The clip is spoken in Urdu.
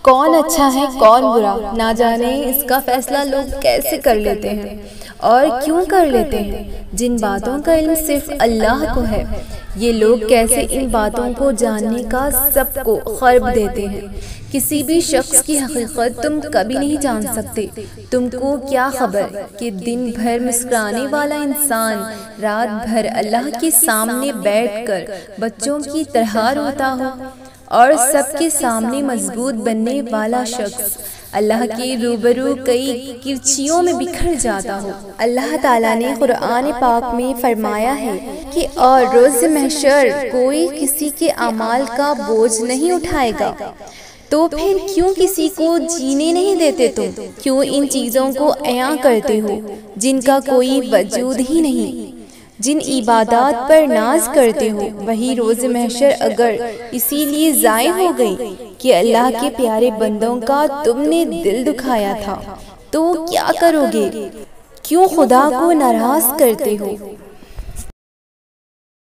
کون اچھا ہے کون برا، نہ جانے اس کا فیصلہ لوگ کیسے کر لیتے ہیں اور کیوں کر لیتے ہیں۔ جن باتوں کا علم صرف اللہ کو ہے، یہ لوگ کیسے ان باتوں کو جاننے کا سب کو خرب دیتے ہیں۔ کسی بھی شخص کی حقیقت تم کبھی نہیں جان سکتے۔ تم کو کیا خبر کہ دن بھر مسکرانے والا انسان رات بھر اللہ کے سامنے بیٹھ کر بچوں کی طرح روتا ہو، اور سب کے سامنے مضبوط بننے والا شخص اللہ کے روبرو کئی کرچیوں میں بکھر جاتا ہو۔ اللہ تعالیٰ نے قرآن پاک میں فرمایا ہے کہ اور روز محشر کوئی کسی کے اعمال کا بوجھ نہیں اٹھائے گا، تو پھر کیوں کسی کو جینے نہیں دیتے؟ تم کیوں ان چیزوں کو عیاں کرتے ہو جن کا کوئی وجود ہی نہیں؟ جن عبادات پر ناز کرتے ہو وہی روز محشر اگر اسی لیے ضائع ہو گئی کہ اللہ کے پیارے بندوں کا تم نے دل دکھایا تھا، تو کیا کرو گے؟ کیوں خدا کو ناراض کرتے ہو؟